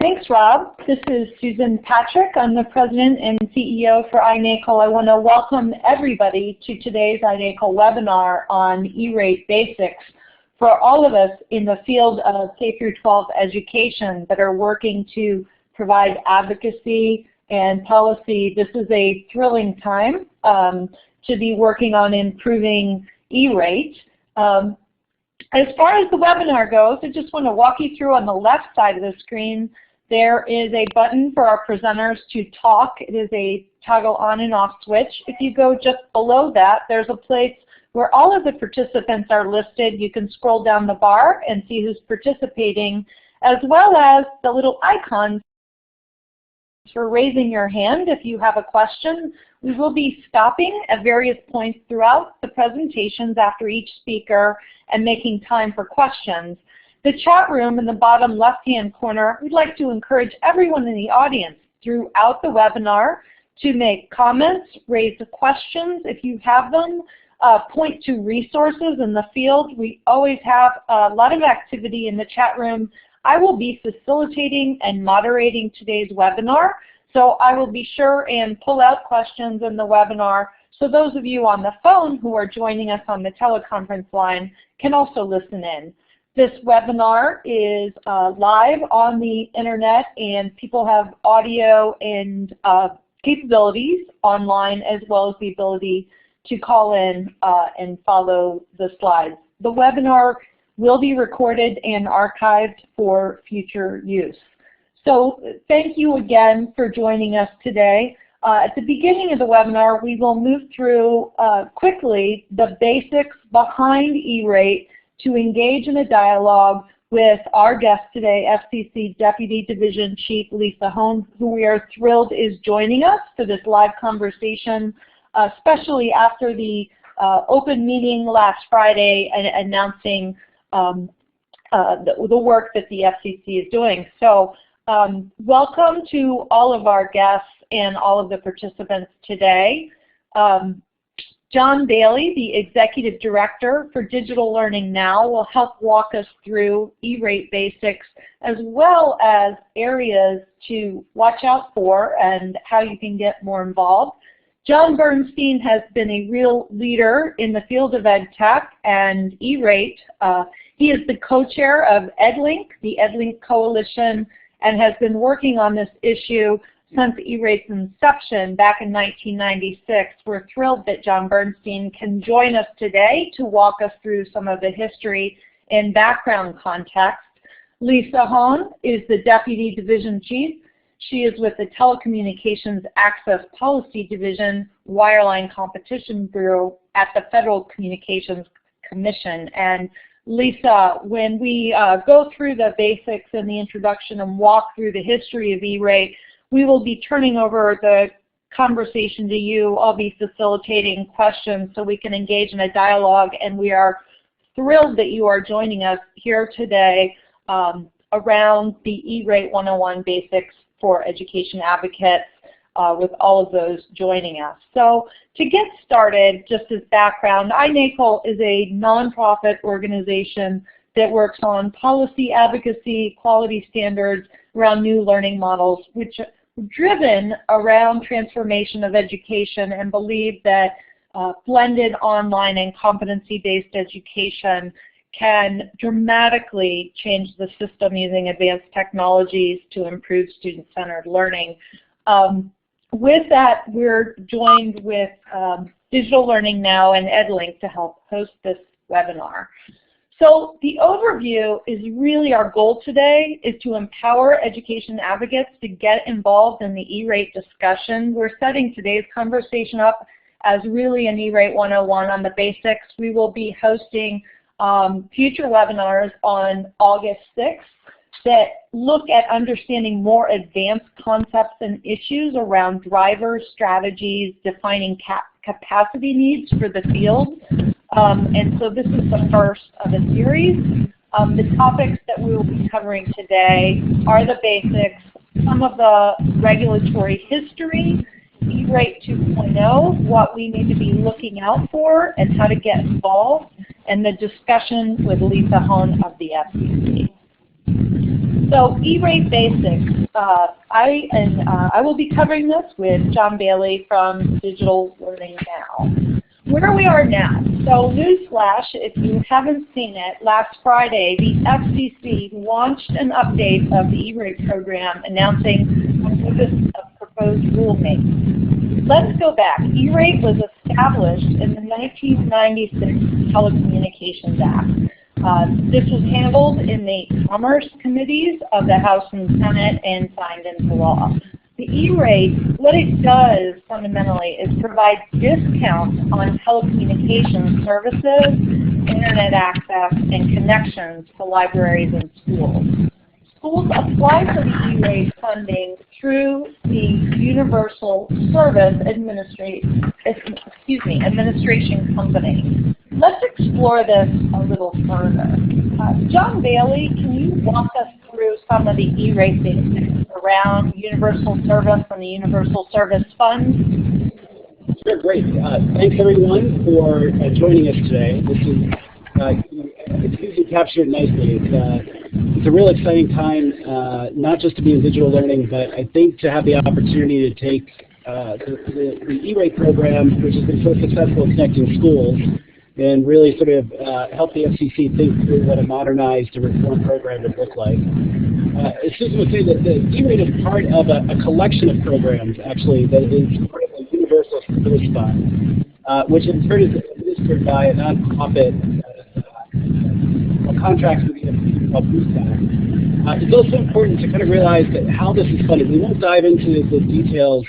Thanks, Rob. This is Susan Patrick. I'm the President and CEO for iNACOL. I want to welcome everybody to today's iNACOL webinar on E-rate basics for all of us in the field of K-12 education that are working to provide advocacy and policy. This is a thrilling time to be working on improving E-rate. As far as the webinar goes, I just want to walk you through on the left side of the screen. There is a button for our presenters to talk. It is a toggle on and off switch. If you go just below that, there's a place where all of the participants are listed. You can scroll down the bar and see who's participating, as well as the little icons for raising your hand if you have a question. We will be stopping at various points throughout the presentations after each speaker and making time for questions. The chat room in the bottom left-hand corner, we'd like to encourage everyone in the audience throughout the webinar to make comments, raise questions if you have them, point to resources in the field. We always have a lot of activity in the chat room. I will be facilitating and moderating today's webinar, so I will be sure and pull out questions in the webinar so those of you on the phone who are joining us on the teleconference line can also listen in. This webinar is live on the internet, and people have audio and capabilities online, as well as the ability to call in and follow the slides. The webinar will be recorded and archived for future use. So thank you again for joining us today. At the beginning of the webinar, we will move through quickly the basics behind E-rate to engage in a dialogue with our guest today, FCC Deputy Division Chief Lisa Hone, who we are thrilled is joining us for this live conversation, especially after the open meeting last Friday and announcing the work that the FCC is doing. So welcome to all of our guests and all of the participants today. John Bailey, the Executive Director for Digital Learning Now, will help walk us through E-rate basics as well as areas to watch out for and how you can get more involved. John Bernstein has been a real leader in the field of ed tech and E-rate. He is the co-chair of ed-linc, the ed-linc coalition, and has been working on this issue since E-rate's inception back in 1996. We're thrilled that John Bernstein can join us today to walk us through some of the history and background context. Lisa Hone is the Deputy Division Chief. She is with the Telecommunications Access Policy Division, Wireline Competition Bureau at the Federal Communications Commission. And Lisa, when we go through the basics and the introduction and walk through the history of E-rate, we will be turning over the conversation to you. I'll be facilitating questions so we can engage in a dialogue, and we are thrilled that you are joining us here today around the E-rate 101 basics for education advocates, with all of those joining us. So to get started, just as background, iNACOL is a nonprofit organization that works on policy advocacy, quality standards around new learning models, which are driven around transformation of education, and believe that blended online and competency-based education can dramatically change the system using advanced technologies to improve student-centered learning. With that, we're joined with Digital Learning Now and ed-linc to help host this webinar. So the overview is really our goal today is to empower education advocates to get involved in the E-rate discussion. We're setting today's conversation up as really an E-rate 101 on the basics. We will be hosting future webinars on August 6th that look at understanding more advanced concepts and issues around drivers, strategies, defining capacity needs for the field. And so this is the first of a series. The topics that we will be covering today are the basics, some of the regulatory history, E-rate 2.0, what we need to be looking out for and how to get involved, and the discussion with Lisa Hone of the FCC. So E-rate basics. I will be covering this with John Bailey from Digital Learning Now. Where we are now. So newsflash, if you haven't seen it, last Friday the FCC launched an update of the E-rate program announcing a Notice of Proposed Rulemaking. Let's go back. E-rate was established in the 1996 Telecommunications Act. This was handled in the Commerce Committees of the House and Senate and signed into law. The E-rate, what it does fundamentally is provide discounts on telecommunications services, internet access, and connections to libraries and schools. Schools apply for the E-rate funding through the Universal Service Administration Company. Let's explore this a little further. John Bailey, can you walk us through some of the E-rate basics around Universal Service and the Universal Service Fund? Sure, great. Thanks everyone for joining us today. This is it's easy to capture it nicely. It's a real exciting time, not just to be in digital learning, but I think to have the opportunity to take the E-rate program, which has been so successful in connecting schools, and really sort of help the FCC think through what a modernized and reformed program would look like. As Susan was saying, that the E-rate is part of a collection of programs, actually, that is part of the Universal Service Fund, which in turn is administered by a nonprofit contracts with the FCC called Bernstein. It's also important to kind of realize that how this is funded. We won't dive into the details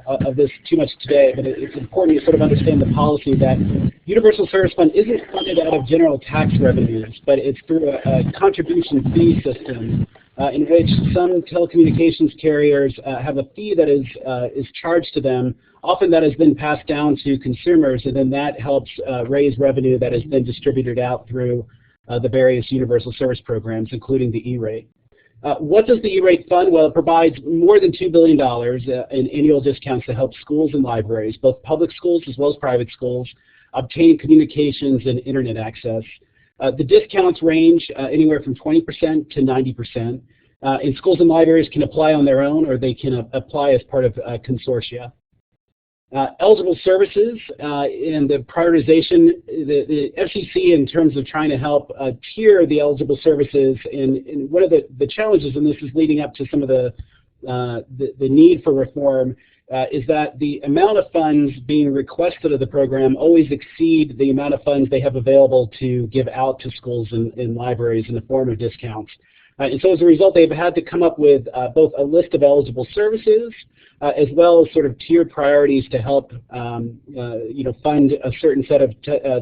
of this too much today, but it's important to sort of understand the policy that Universal Service Fund isn't funded out of general tax revenues, but it's through a contribution fee system in which some telecommunications carriers have a fee that is charged to them. Often that has been passed down to consumers, and then that helps raise revenue that has been distributed out through the various universal service programs, including the E-rate. What does the E-rate fund? Well, it provides more than $2 billion in annual discounts to help schools and libraries, both public schools as well as private schools, obtain communications and internet access. The discounts range anywhere from 20% to 90%. And schools and libraries can apply on their own, or they can apply as part of consortia. Eligible services and the prioritization, the FCC, in terms of trying to help tier the eligible services, and one of the challenges, and this is leading up to some of the need for reform, is that the amount of funds being requested of the program always exceed the amount of funds they have available to give out to schools and libraries in the form of discounts. And so as a result, they've had to come up with both a list of eligible services as well as sort of tiered priorities to help fund a certain set of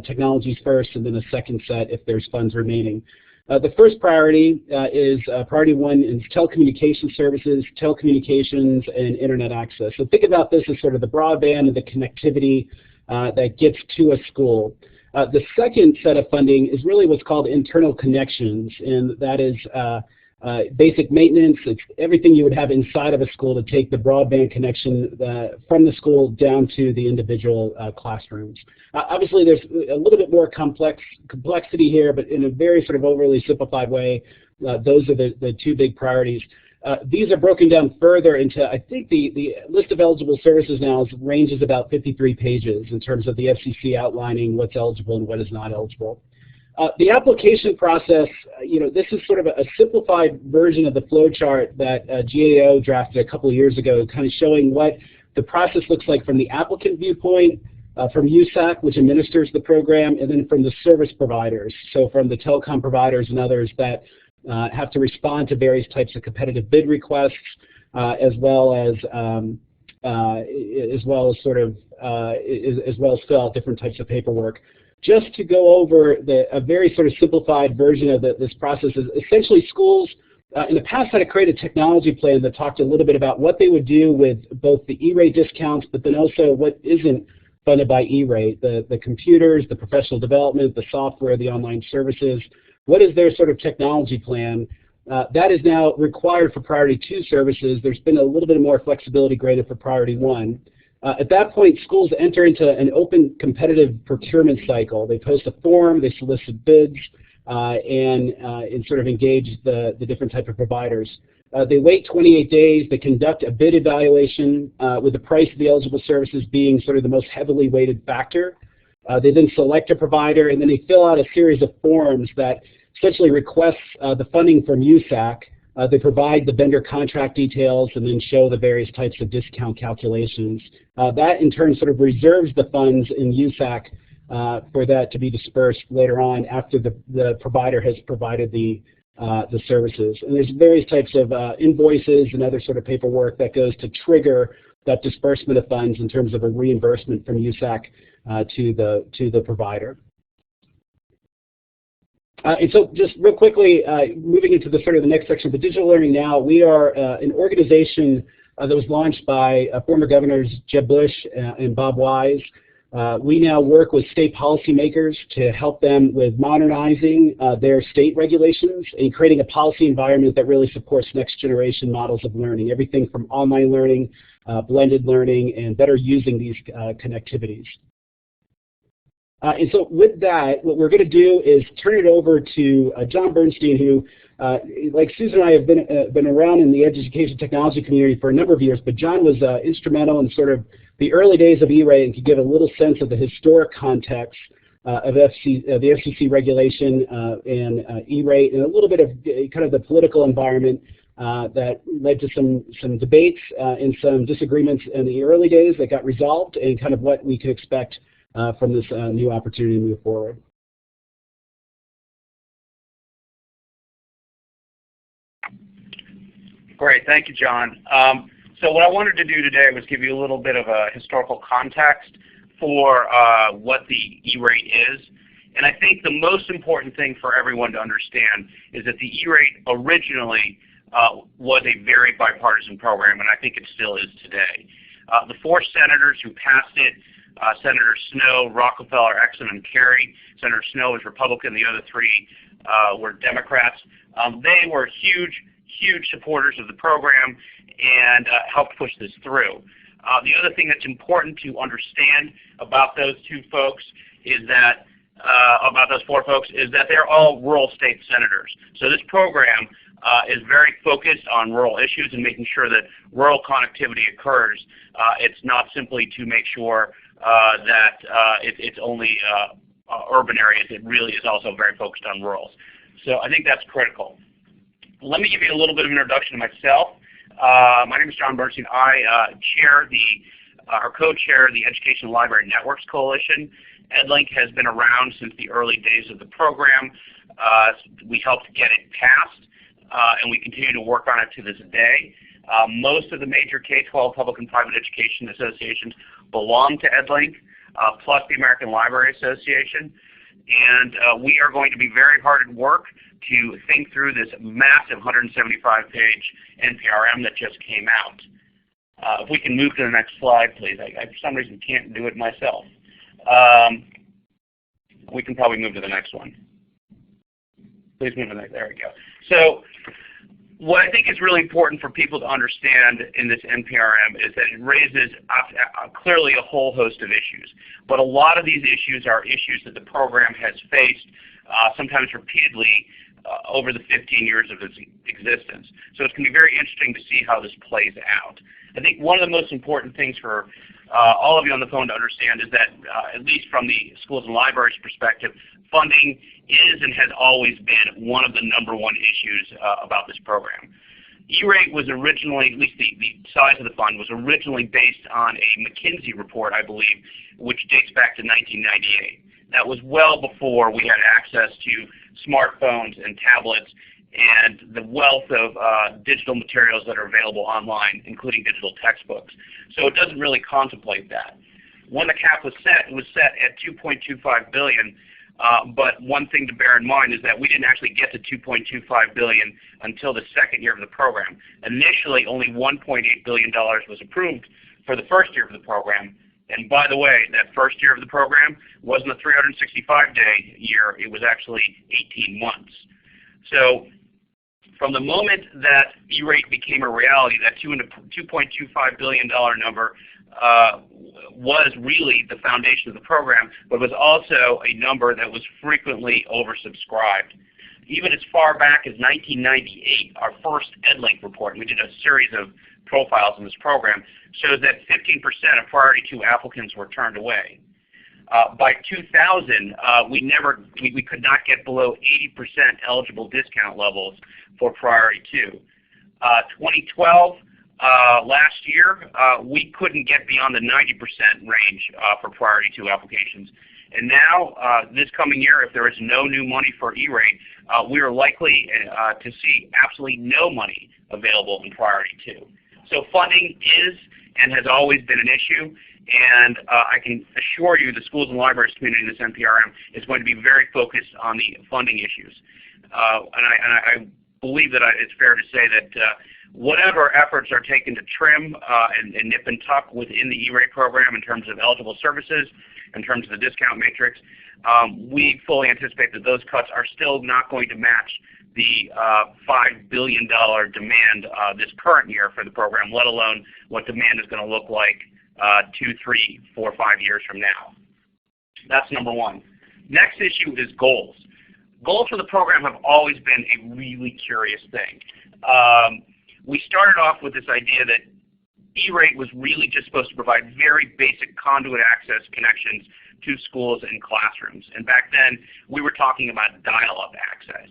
technologies first, and then a second set if there's funds remaining. The first priority is priority one is telecommunication services, telecommunications, and internet access. So think about this as sort of the broadband and the connectivity that gets to a school. The second set of funding is really what's called internal connections, and that is basic maintenance. It's everything you would have inside of a school to take the broadband connection from the school down to the individual classrooms. Obviously, there's a little bit more complexity here, but in a very sort of overly simplified way, those are the two big priorities. These are broken down further into, I think the list of eligible services now ranges about 53 pages in terms of the FCC outlining what's eligible and what is not eligible. The application process, this is sort of a simplified version of the flow chart that GAO drafted a couple of years ago, kind of showing what the process looks like from the applicant viewpoint, from USAC, which administers the program, and then from the service providers, so from the telecom providers and others that have to respond to various types of competitive bid requests, as well as fill out different types of paperwork. Just to go over a very sort of simplified version of this process is essentially schools in the past had to create a technology plan that talked a little bit about what they would do with both the E-rate discounts, but then also what isn't funded by E-rate, the computers, the professional development, the software, the online services. What is their sort of technology plan? That is now required for priority 2 services. There's been a little bit more flexibility granted for priority 1. At that point, schools enter into an open competitive procurement cycle. They post a form, they solicit bids, and sort of engage the different type of providers. They wait 28 days. They conduct a bid evaluation with the price of the eligible services being sort of the most heavily weighted factor. They then select a provider, and then they fill out a series of forms that essentially requests the funding from USAC. They provide the vendor contract details and then show the various types of discount calculations. That in turn sort of reserves the funds in USAC for that to be dispersed later on after the provider has provided the services. And there's various types of invoices and other sort of paperwork that goes to trigger that disbursement of funds in terms of a reimbursement from USAC to the provider. And so just real quickly, moving into the sort of the next section of the Digital Learning Now, we are an organization that was launched by former governors Jeb Bush and Bob Wise. We now work with state policymakers to help them with modernizing their state regulations and creating a policy environment that really supports next generation models of learning, everything from online learning, blended learning, and better using these connectivities. And so with that, what we're going to do is turn it over to John Bernstein, who, like Susan and I, have been around in the education technology community for a number of years, but John was instrumental in sort of the early days of E-rate and could give a little sense of the historic context of the FCC regulation and E-rate, and a little bit of kind of the political environment that led to some debates and some disagreements in the early days that got resolved, and kind of what we could expect from this new opportunity to move forward. Great, thank you, John. So what I wanted to do today was give you a little bit of a historical context for what the E-rate is. And I think the most important thing for everyone to understand is that the E-rate originally was a very bipartisan program, and I think it still is today. The 4 senators who passed it, Senator Snowe, Rockefeller, Exum, and Kerry. Senator Snowe was Republican. The other 3 were Democrats. They were huge supporters of the program and helped push this through. The other thing that's important to understand about those 2 folks is that, about those 4 folks, is that they're all rural state senators. So this program is very focused on rural issues and making sure that rural connectivity occurs. It's not simply to make sure that it's only urban areas. It really is also very focused on rural. So I think that's critical. Let me give you a little bit of an introduction to myself. My name is John Bernstein. I co-chair the Education Library Networks Coalition. ed-linc has been around since the early days of the program. We helped get it passed, and we continue to work on it to this day. Most of the major K-12 public and private education associations belong to ed-linc, plus the American Library Association. And we are going to be very hard at work to think through this massive 175-page Nprm that just came out. If we can move to the next slide, please. I for some reason can't do it myself. We can probably move to the next one. Please move to the next. There we go. So what I think is really important for people to understand in this Nprm is that it raises clearly a whole host of issues. But a lot of these issues are issues that the program has faced sometimes repeatedly over the 15 years of its existence. So it's going to be very interesting to see how this plays out. I think one of the most important things for all of you on the phone to understand is that, at least from the schools and libraries perspective, funding is and has always been one of the #1 issues about this program. E-rate was originally, at least the size of the fund, was originally based on a McKinsey report, I believe, which dates back to 1998. That was well before we had access to smartphones and tablets and the wealth of digital materials that are available online, including digital textbooks. So it doesn't really contemplate that. When the cap was set, it was set at $2.25 billion. But one thing to bear in mind is that we didn't actually get to $2.25 billion until the second year of the program. Initially, only $1.8 billion was approved for the first year of the program. And by the way, that first year of the program wasn't a 365-day year. It was actually 18 months. So from the moment that E-rate became a reality, that $2.25 billion number was really the foundation of the program, but was also a number that was frequently oversubscribed. Even as far back as 1998, our first ed-linc report, we did a series of profiles in this program, shows that 15% of priority 2 applicants were turned away. By 2000, we could not get below 80% eligible discount levels for priority 2. 2012, last year, we couldn't get beyond the 90% range for priority 2 applications. And now, this coming year, if there is no new money for E-rate, we are likely to see absolutely no money available in priority 2. So funding is and has always been an issue. And I can assure you the schools and libraries community in this NPRM is going to be very focused on the funding issues. And I believe that it's fair to say that whatever efforts are taken to trim and nip and tuck within the E-rate program in terms of eligible services, in terms of the discount matrix, we fully anticipate that those cuts are still not going to match the $5 billion demand this current year for the program, let alone what demand is going to look like 2, 3, 4, 5 years from now. That's number one. Next issue is goals. Goals for the program have always been a really curious thing. We started off with this idea that E-rate was really just supposed to provide very basic conduit access connections to schools and classrooms. And back then, we were talking about dial-up access.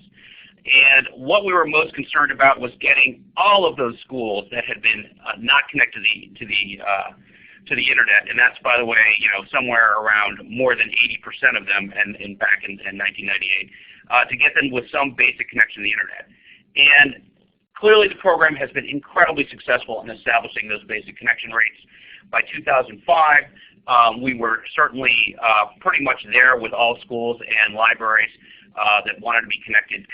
And what we were most concerned about was getting all of those schools that had been not connected to the internet, and that's, by the way, somewhere around more than 80% of them, and back in 1998, to get them with some basic connection to the internet. And clearly, the program has been incredibly successful in establishing those basic connection rates. By 2005, we were certainly pretty much there with all schools and libraries that wanted to be connected.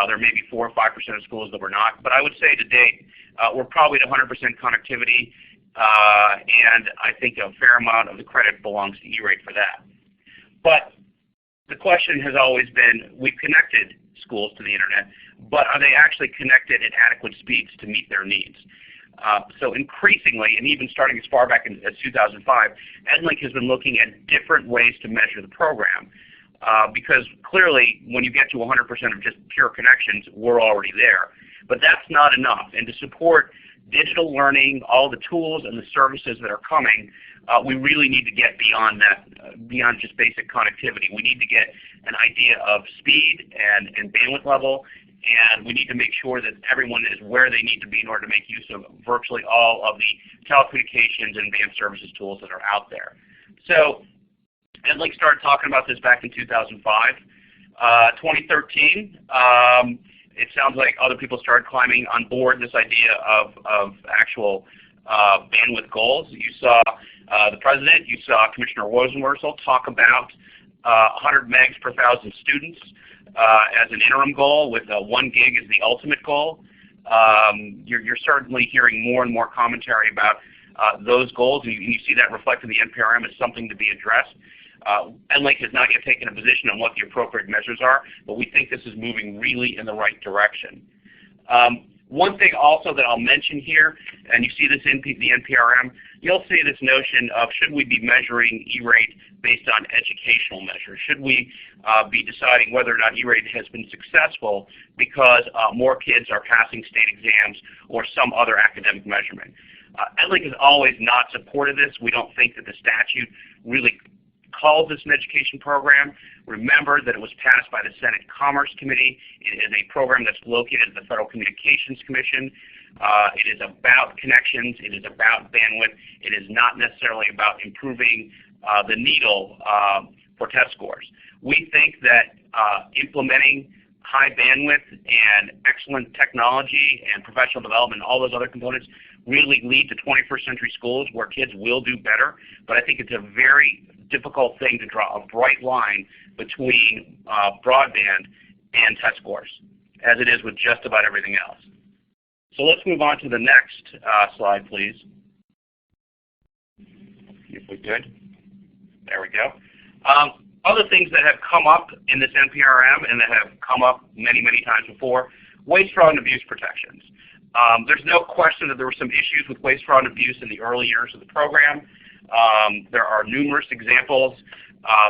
There may be 4 or 5% of schools that were not, but I would say to date, we're probably at 100% connectivity. And I think a fair amount of the credit belongs to E-rate for that. But the question has always been, we've connected schools to the internet, but are they actually connected at adequate speeds to meet their needs? So increasingly, and even starting as far back as 2005, ed-linc has been looking at different ways to measure the program. Because clearly, when you get to 100% of just pure connections, we're already there. But that's not enough. And to support digital learning, all the tools and the services that are coming, we really need to get beyond that, beyond just basic connectivity. We need to get an idea of speed and bandwidth level, and we need to make sure that everyone is where they need to be in order to make use of virtually all of the telecommunications and advanced services tools that are out there. So ed-linc started talking about this back in 2005. 2013, it sounds like other people started climbing on board this idea of actual bandwidth goals. You saw the president, you saw Commissioner Rosenworcel talk about 100 megs per 1,000 students as an interim goal, with 1 gig as the ultimate goal. You're certainly hearing more and more commentary about those goals, and you see that reflected in the NPRM as something to be addressed. ed-linc has not yet taken a position on what the appropriate measures are, but we think this is moving really in the right direction. One thing also that I'll mention here, and you see this in the NPRM, you'll see this notion of, should we be measuring E-rate based on educational measures? Should we be deciding whether or not E-rate has been successful because more kids are passing state exams or some other academic measurement? ed-linc has always not supported this. We don't think that the statute really calls this an education program. Remember that it was passed by the Senate Commerce Committee. It is a program that's located at the Federal Communications Commission. It is about connections. It is about bandwidth. It is not necessarily about improving the needle for test scores. We think that implementing high bandwidth and excellent technology and professional development, all those other components, really lead to 21st century schools where kids will do better. But I think it's a very difficult thing to draw a bright line between broadband and test scores, as it is with just about everything else. So let's move on to the next slide, please. If we could. There we go. Other things that have come up in this NPRM and that have come up many, many times before, waste, fraud, and abuse protections. There's no question that there were some issues with waste, fraud, and abuse in the early years of the program. There are numerous examples.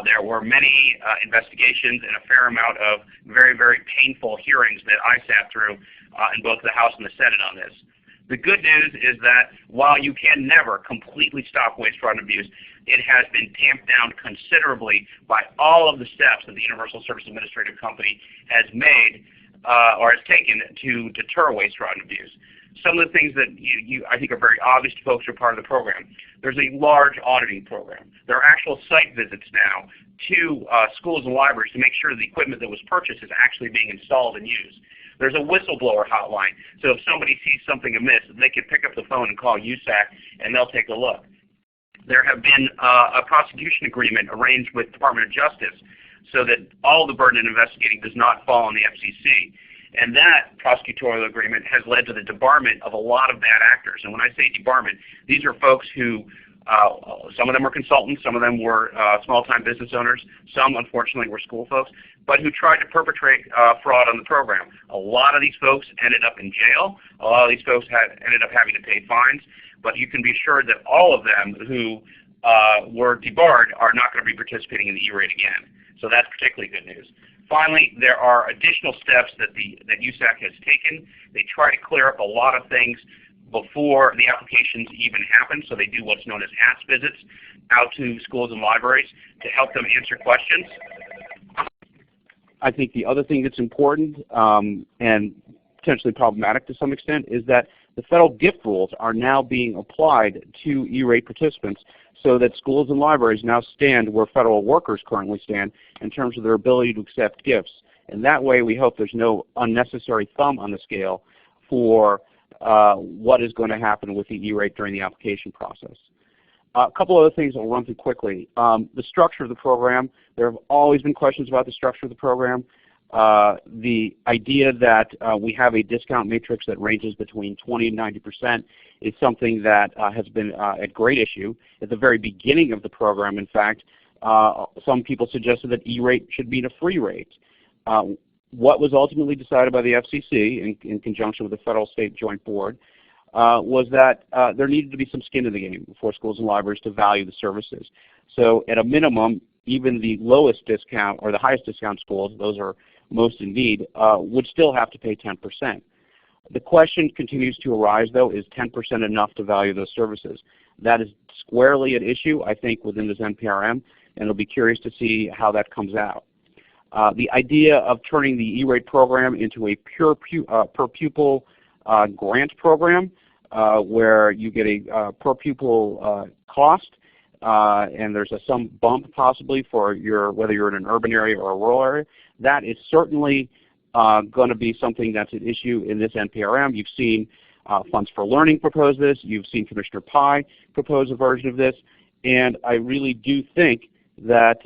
There were many investigations and a fair amount of very, very painful hearings that I sat through in both the House and the Senate on this. The good news is that while you can never completely stop waste, fraud, and abuse, it has been tamped down considerably by all of the steps that the Universal Service Administrative Company has made or has taken to deter waste, fraud, and abuse. Some of the things that I think are very obvious to folks who are part of the program. There's a large auditing program. There are actual site visits now to schools and libraries to make sure the equipment that was purchased is actually being installed and used. There's a whistleblower hotline, so if somebody sees something amiss, they can pick up the phone and call USAC, and they'll take a look. There have been a prosecution agreement arranged with the Department of Justice so that all the burden in investigating does not fall on the FCC. And that prosecutorial agreement has led to the debarment of a lot of bad actors. And when I say debarment, these are folks who, some of them were consultants, some of them were small-time business owners, some unfortunately were school folks, but who tried to perpetrate fraud on the program. A lot of these folks ended up in jail. A lot of these folks ended up having to pay fines. But you can be assured that all of them who were debarred are not going to be participating in the E-rate again. So that's particularly good news. Finally, there are additional steps that USAC has taken. They try to clear up a lot of things before the applications even happen, so they do what's known as ask visits out to schools and libraries to help them answer questions. I think the other thing that's important and potentially problematic to some extent is that the federal gift rules are now being applied to E-rate participants so that schools and libraries now stand where federal workers currently stand in terms of their ability to accept gifts. And that way we hope there's no unnecessary thumb on the scale for what is going to happen with the E-rate during the application process. A couple other things I'll run through quickly. The structure of the program. There have always been questions about the structure of the program. The idea that we have a discount matrix that ranges between 20 and 90% is something that has been a great issue. At the very beginning of the program, in fact, some people suggested that E-rate should be a free rate. What was ultimately decided by the FCC in conjunction with the Federal State Joint Board was that there needed to be some skin in the game for schools and libraries to value the services. So at a minimum, even the lowest discount or the highest discount schools, those are most in need, would still have to pay 10%. The question continues to arise, though, is 10% enough to value those services? That is squarely at issue, I think, within this NPRM, and it'll be curious to see how that comes out. The idea of turning the E-rate program into a pure per pupil grant program where you get a per pupil cost and there's some bump possibly for whether you're in an urban area or a rural area, that is certainly going to be something that's an issue in this NPRM. You've seen Funds for Learning propose this. You've seen Commissioner Pai propose a version of this. And I really do think that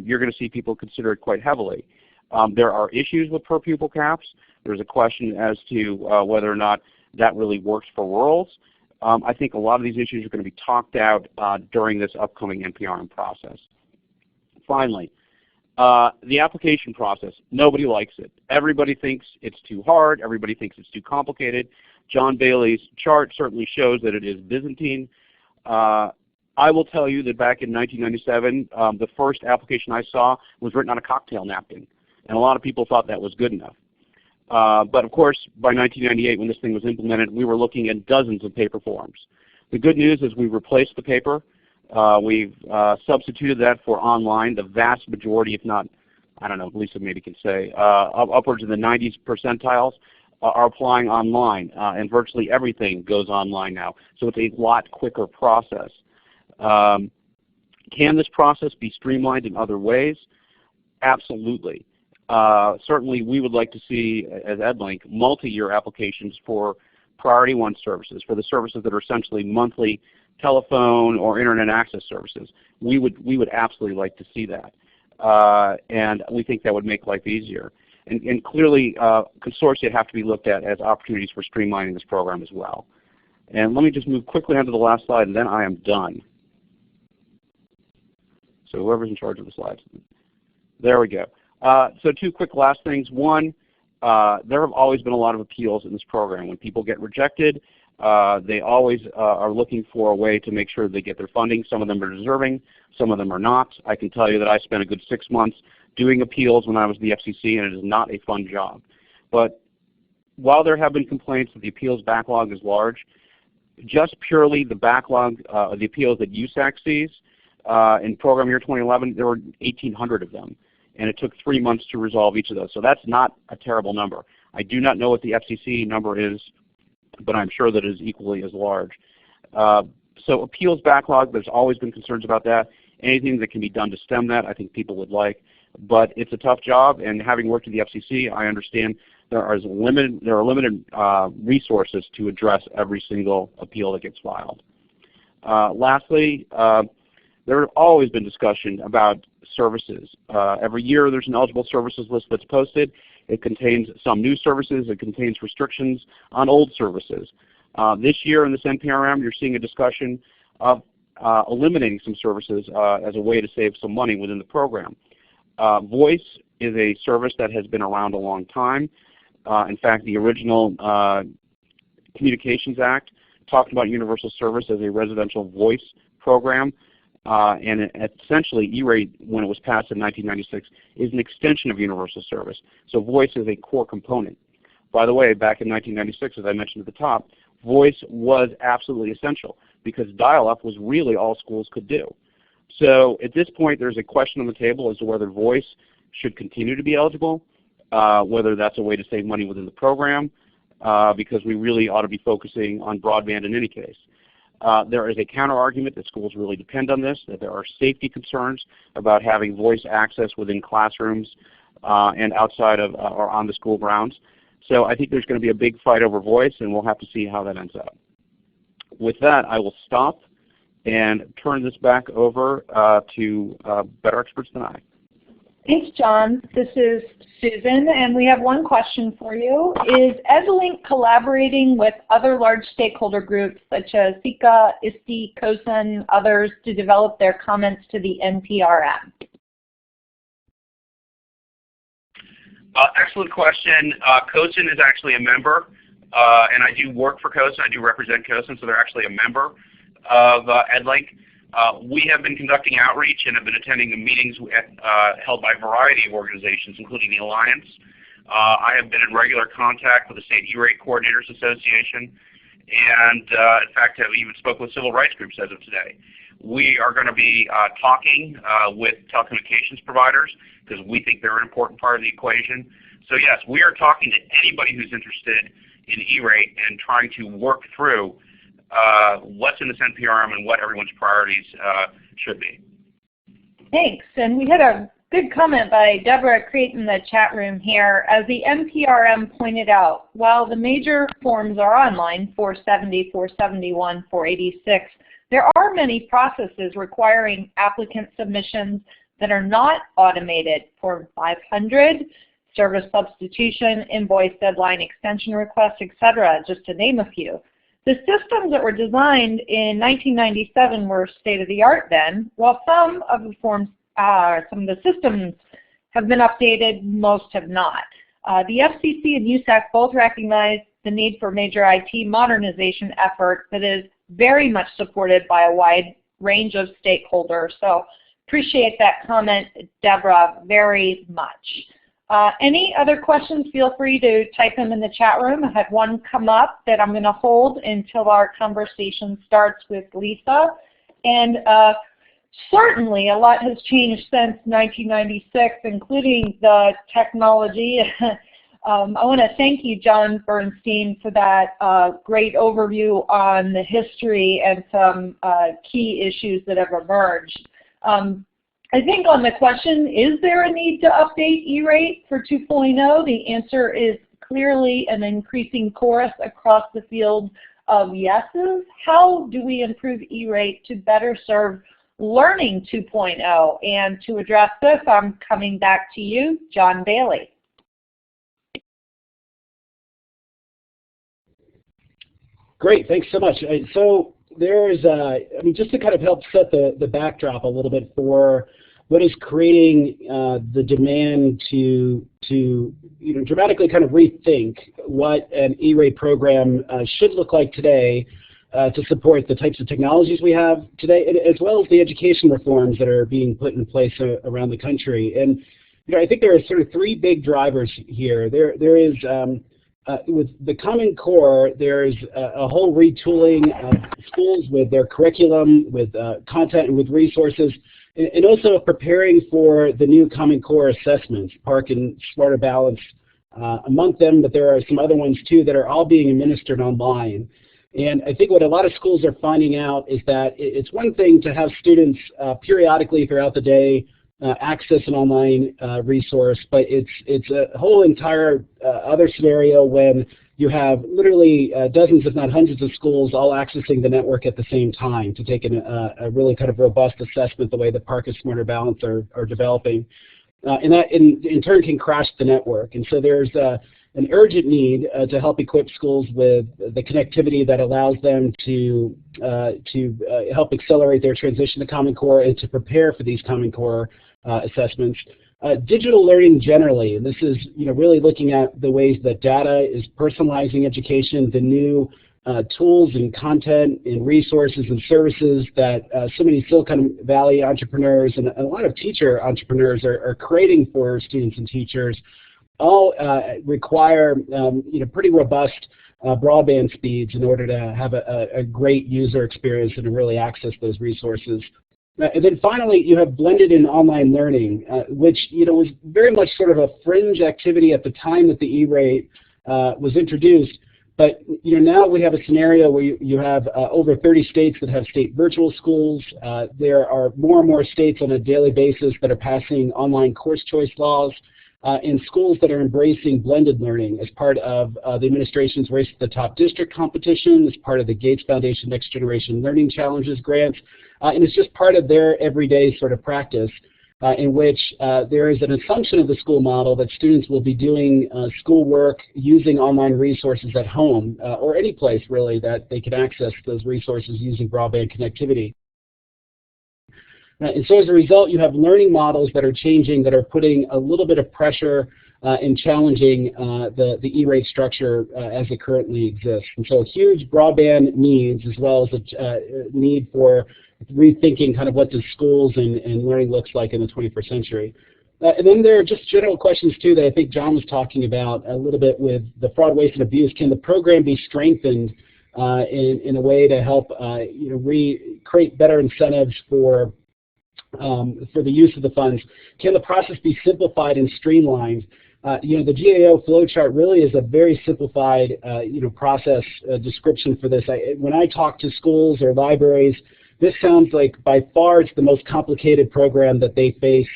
you're going to see people consider it quite heavily. There are issues with per pupil caps. There's a question as to whether or not that really works for rurals. I think a lot of these issues are going to be talked out during this upcoming NPRM process. Finally, the application process. Nobody likes it. Everybody thinks it's too hard. Everybody thinks it's too complicated. John Bailey's chart certainly shows that it is Byzantine. I will tell you that back in 1997, the first application I saw was written on a cocktail napkin, and a lot of people thought that was good enough. But of course, by 1998, when this thing was implemented, we were looking at dozens of paper forms. The good news is we've replaced the paper. We've substituted that for online. The vast majority, if not, I don't know, Lisa maybe can say, upwards of the 90s percentiles are applying online, and virtually everything goes online now. So it's a lot quicker process. Can this process be streamlined in other ways? Absolutely. Certainly we would like to see, as ed-linc, multi-year applications for Priority 1 services, for the services that are essentially monthly telephone or internet access services. We would absolutely like to see that. And we think that would make life easier. And clearly consortia have to be looked at as opportunities for streamlining this program as well. And let me just move quickly on to the last slide, and then I am done. So whoever's in charge of the slides. There we go. So two quick last things. One, there have always been a lot of appeals in this program. When people get rejected, they always are looking for a way to make sure they get their funding. Some of them are deserving, some of them are not. I can tell you that I spent a good 6 months doing appeals when I was at the FCC, and it is not a fun job. But while there have been complaints that the appeals backlog is large, just purely the backlog of the appeals that USAC sees, in program year 2011, there were 1,800 of them, and it took 3 months to resolve each of those. So that's not a terrible number. I do not know what the FCC number is, but I'm sure that it is equally as large. So appeals backlog, there's always been concerns about that. Anything that can be done to stem that, I think people would like. But it's a tough job, and having worked at the FCC, I understand there are limited resources to address every single appeal that gets filed. Lastly, there have always been discussion about services. Every year there's an eligible services list that's posted. It contains some new services. It contains restrictions on old services. This year in this NPRM, you're seeing a discussion of eliminating some services as a way to save some money within the program. Voice is a service that has been around a long time. In fact, the original Communications Act talked about universal service as a residential voice program. And essentially, E-rate, when it was passed in 1996, is an extension of universal service. So voice is a core component. By the way, back in 1996, as I mentioned at the top, voice was absolutely essential because dial-up was really all schools could do. So at this point, there's a question on the table as to whether voice should continue to be eligible, whether that's a way to save money within the program, because we really ought to be focusing on broadband in any case. There is a counter-argument that schools really depend on this, that there are safety concerns about having voice access within classrooms and outside of or on the school grounds. So I think there's going to be a big fight over voice, and we'll have to see how that ends up. With that, I will stop and turn this back over to better experts than I. Thanks, John. This is Susan, and we have one question for you. Is ed-linc collaborating with other large stakeholder groups such as SICA, ISTE, COSN, others to develop their comments to the NPRM? Excellent question. COSN is actually a member, and I do work for COSN. I do represent COSN, so they're actually a member of ed-linc. We have been conducting outreach and have been attending the meetings held by a variety of organizations, including the Alliance. I have been in regular contact with the State E-rate Coordinators Association, and in fact have even spoken with civil rights groups as of today. We are going to be talking with telecommunications providers because we think they're an important part of the equation. So yes, we are talking to anybody who's interested in E-rate and trying to work through what's in this NPRM and what everyone's priorities should be. Thanks. And we had a good comment by Deborah Creighton in the chat room here. As the NPRM pointed out, while the major forms are online, 470, 471, 486, there are many processes requiring applicant submissions that are not automated. Form 500, service substitution, invoice deadline extension requests, etc., just to name a few. The systems that were designed in 1997 were state-of-the-art then. While some of the systems have been updated, most have not. The FCC and USAC both recognize the need for major IT modernization effort that is very much supported by a wide range of stakeholders. So appreciate that comment, Deborah, very much. Any other questions, feel free to type them in the chat room. I had one come up that I'm going to hold until our conversation starts with Lisa. And certainly a lot has changed since 1996, including the technology. I want to thank you, John Bernstein, for that great overview on the history and some key issues that have emerged. I think on the question, is there a need to update E-rate for 2.0? The answer is clearly an increasing chorus across the field of yeses. How do we improve E-rate to better serve Learning 2.0? And to address this, I'm coming back to you, John Bailey. Great, thanks so much. So there's, I mean, just to kind of help set the backdrop a little bit for what is creating the demand to dramatically kind of rethink what an E-rate program should look like today to support the types of technologies we have today, as well as the education reforms that are being put in place around the country. And I think there are sort of three big drivers here. There is with the Common Core, there's a whole retooling of schools with their curriculum, with content, and with resources, and also preparing for the new Common Core assessments, PARC and Smarter Balance among them, but there are some other ones too that are all being administered online. And I think what a lot of schools are finding out is that it's one thing to have students periodically throughout the day access an online resource, but it's a whole entire other scenario when you have literally dozens, if not hundreds of schools all accessing the network at the same time to take a really kind of robust assessment the way the PARC and Smarter Balance are developing. And that in turn can crash the network. And so there's an urgent need to help equip schools with the connectivity that allows them to help accelerate their transition to Common Core and to prepare for these Common Core assessments. Digital learning generally, and this is really looking at the ways that data is personalizing education, the new tools and content and resources and services that so many Silicon Valley entrepreneurs and a lot of teacher entrepreneurs are creating for students and teachers, all require pretty robust broadband speeds in order to have a great user experience and to really access those resources. And then finally, you have blended in online learning, which was very much sort of a fringe activity at the time that the E-rate was introduced. But now we have a scenario where you have over 30 states that have state virtual schools. There are more and more states on a daily basis that are passing online course choice laws, and schools that are embracing blended learning as part of the administration's Race to the Top District competition, as part of the Gates Foundation Next Generation Learning Challenges grants, and it's just part of their everyday sort of practice in which there is an assumption of the school model that students will be doing schoolwork using online resources at home or any place really that they can access those resources using broadband connectivity. And so as a result, you have learning models that are changing, that are putting a little bit of pressure and challenging the E-rate structure as it currently exists. And so huge broadband needs, as well as a need for rethinking kind of what does schools and learning looks like in the 21st century. And then there are just general questions too that I think John was talking about a little bit with the fraud, waste, and abuse. Can the program be strengthened in a way to help create better incentives for the use of the funds? Can the process be simplified and streamlined? The GAO flowchart really is a very simplified process description for this. When I talk to schools or libraries, this sounds like by far it's the most complicated program that they face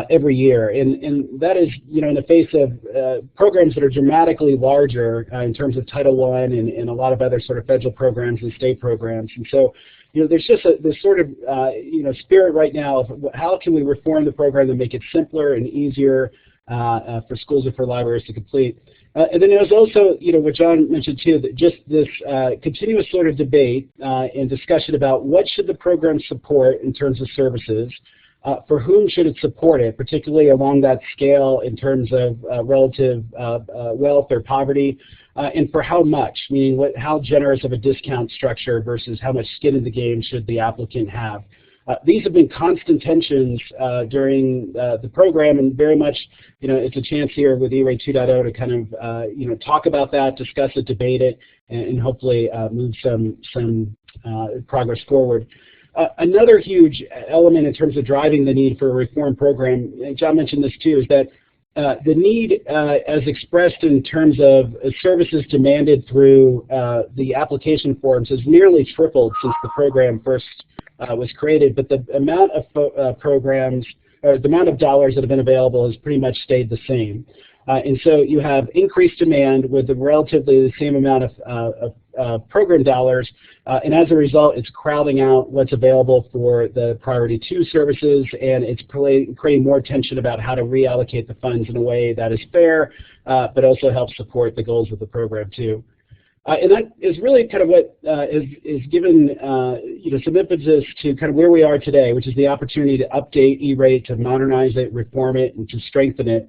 every year, and that is in the face of programs that are dramatically larger in terms of Title I and a lot of other sort of federal programs and state programs. And so there's just this sort of spirit right now of how can we reform the program to make it simpler and easier for schools and for libraries to complete. And then there's also, what John mentioned too, that just this continuous sort of debate and discussion about what should the program support in terms of services, for whom should it support it, particularly along that scale in terms of relative wealth or poverty, and for how much, meaning how generous of a discount structure versus how much skin in the game should the applicant have. These have been constant tensions during the program, and very much, it's a chance here with E-rate 2.0 to kind of, talk about that, discuss it, debate it, and hopefully move some progress forward. Another huge element in terms of driving the need for a reform program, and John mentioned this too, is that the need as expressed in terms of services demanded through the application forms has nearly tripled since the program first was created, but the amount of programs, or the amount of dollars that have been available has pretty much stayed the same. And so you have increased demand with relatively the same amount of program dollars, and as a result, it's crowding out what's available for the Priority 2 services, and it's creating more tension about how to reallocate the funds in a way that is fair, but also helps support the goals of the program too. And that is really kind of what is given some emphasis to kind of where we are today, which is the opportunity to update E-rate, to modernize it, reform it, and to strengthen it.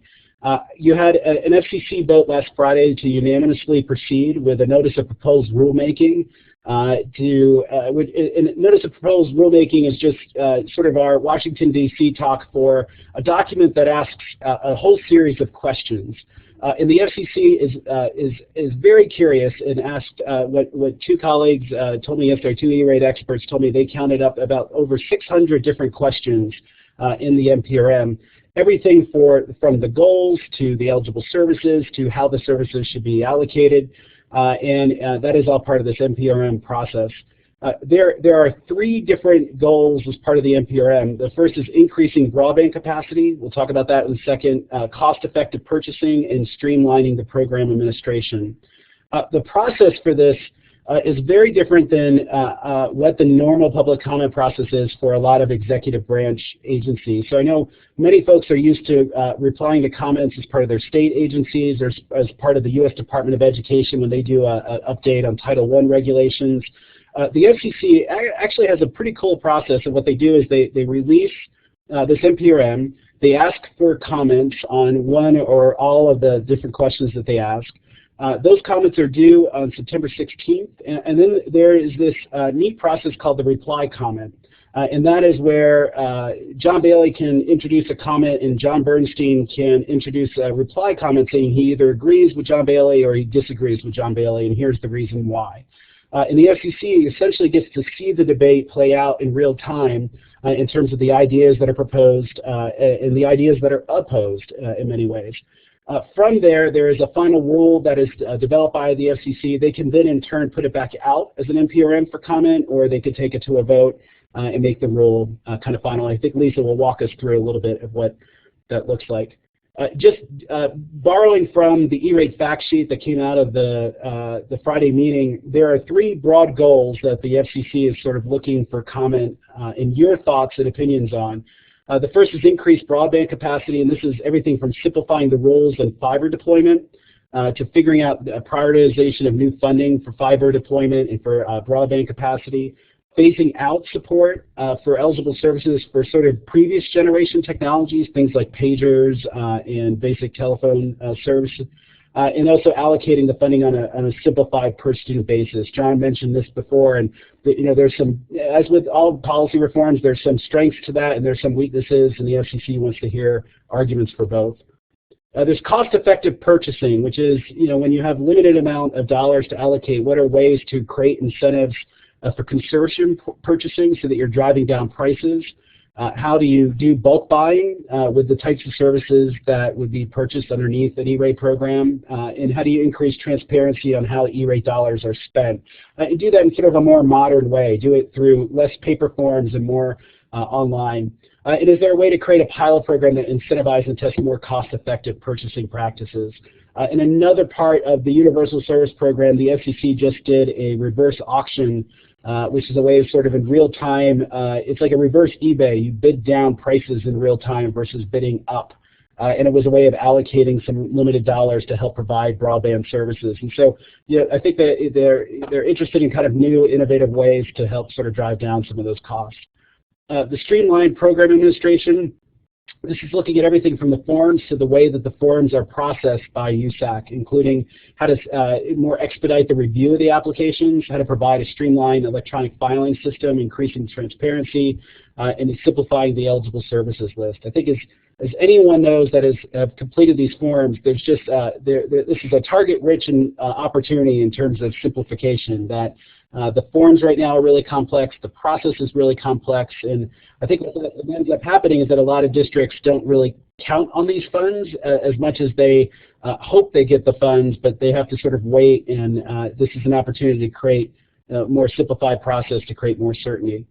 You had an FCC vote last Friday to unanimously proceed with a Notice of Proposed Rulemaking. Notice of Proposed Rulemaking is just sort of our Washington, D.C. talk for a document that asks a whole series of questions. And the FCC is very curious and asked what two colleagues told me yesterday, two E-rate experts told me they counted up about over 600 different questions in the Nprm. Everything from the goals to the eligible services to how the services should be allocated, and that is all part of this Nprm process. There are three different goals as part of the Nprm. The first is increasing broadband capacity. We'll talk about that in a second. Cost-effective purchasing and streamlining the program administration. The process for this is very different than what the normal public comment process is for a lot of executive branch agencies. So I know many folks are used to replying to comments as part of their state agencies or as part of the U.S. Department of Education when they do an update on Title I regulations. The FCC actually has a pretty cool process, and what they do is they release this Nprm. They ask for comments on one or all of the different questions that they ask. Those comments are due on September 16th, and then there is this neat process called the reply comment. And that is where John Bailey can introduce a comment and John Bernstein can introduce a reply comment saying he either agrees with John Bailey or he disagrees with John Bailey, and here's the reason why. And the FCC essentially gets to see the debate play out in real time in terms of the ideas that are proposed and the ideas that are opposed in many ways. From there is a final rule that is developed by the FCC. They can then in turn put it back out as an Nprm for comment, or they could take it to a vote and make the rule kind of final. I think Lisa will walk us through a little bit of what that looks like. Just borrowing from the E-rate fact sheet that came out of the Friday meeting, there are three broad goals that the FCC is sort of looking for comment and your thoughts and opinions on. The first is increased broadband capacity, and this is everything from simplifying the rules and fiber deployment to figuring out the prioritization of new funding for fiber deployment and for broadband capacity, phasing out support for eligible services for sort of previous generation technologies, things like pagers and basic telephone services, and also allocating the funding on a simplified per student basis. John mentioned this before, and there's some, as with all policy reforms, there's some strengths to that and there's some weaknesses, and the FCC wants to hear arguments for both. There's cost-effective purchasing, which is, when you have limited amount of dollars to allocate, what are ways to create incentives for consortium purchasing so that you're driving down prices? How do you do bulk buying with the types of services that would be purchased underneath an E-rate program? And how do you increase transparency on how E-rate dollars are spent? And do that in sort of a more modern way. Do it through less paper forms and more online. And is there a way to create a pilot program that incentivizes and tests more cost-effective purchasing practices? In another part of the Universal Service Program, the FCC just did a reverse auction, which is a way of sort of in real time, it's like a reverse eBay. You bid down prices in real time versus bidding up. And it was a way of allocating some limited dollars to help provide broadband services. And so I think that they're interested in kind of new innovative ways to help sort of drive down some of those costs. The streamlined program administration, this is looking at everything from the forms to the way that the forms are processed by USAC, including how to more expedite the review of the applications, how to provide a streamlined electronic filing system, increasing transparency, and simplifying the eligible services list. I think as anyone knows that has completed these forms, there's just this is a target-rich opportunity in terms of simplification. That the forms right now are really complex, the process is really complex, and I think what ends up happening is that a lot of districts don't really count on these funds as much as they hope they get the funds, but they have to sort of wait, and this is an opportunity to create a more simplified process to create more certainty.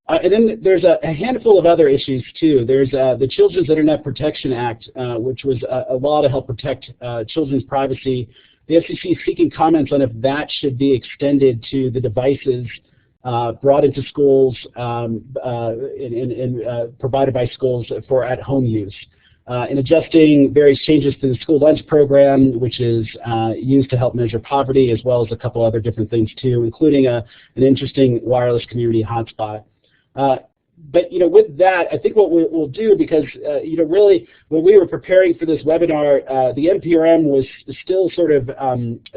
And then there's a handful of other issues too. There's the Children's Internet Protection Act, which was a law to help protect children's privacy. The FCC is seeking comments on if that should be extended to the devices brought into schools and provided by schools for at-home use. in adjusting various changes to the school lunch program, which is used to help measure poverty, as well as a couple other different things too, including an interesting wireless community hotspot. But with that, I think what we'll do, because really when we were preparing for this webinar, the NPRM was still sort of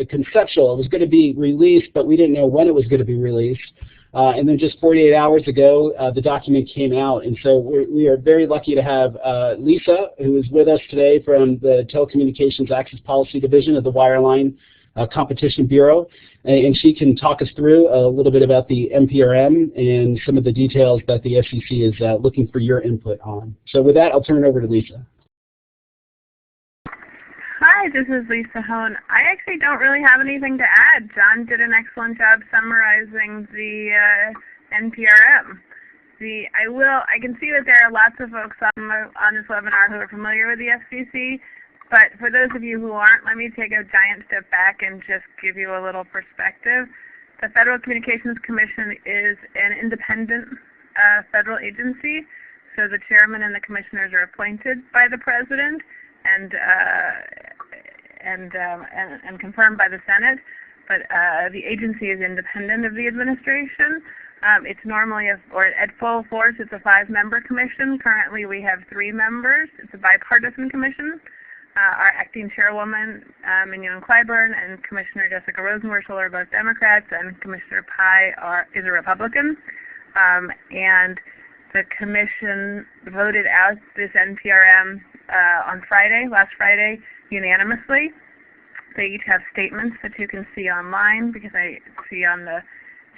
conceptual. It was going to be released, but we didn't know when it was going to be released. And then just 48 hours ago, the document came out, and so we are very lucky to have Lisa, who is with us today from the Telecommunications Access Policy Division of the Wireline Competition Bureau, and she can talk us through a little bit about the NPRM and some of the details that the FCC is looking for your input on. So with that, I'll turn it over to Lisa. Hi, this is Lisa Hone. I actually don't really have anything to add. John did an excellent job summarizing the NPRM. I can see that there are lots of folks on this webinar who are familiar with the FCC. But for those of you who aren't, let me take a giant step back and just give you a little perspective. The Federal Communications Commission is an independent federal agency, so the chairman and the commissioners are appointed by the president and confirmed by the Senate. But the agency is independent of the administration. It's normally, at full force, it's a 5-member commission. Currently we have 3 members. It's a bipartisan commission. Our acting chairwoman, Mignon Clyburn, and Commissioner Jessica Rosenworcel are both Democrats, and Commissioner Pai is a Republican. And the commission voted out this NPRM on last Friday, unanimously. They each have statements that you can see online, because I see on the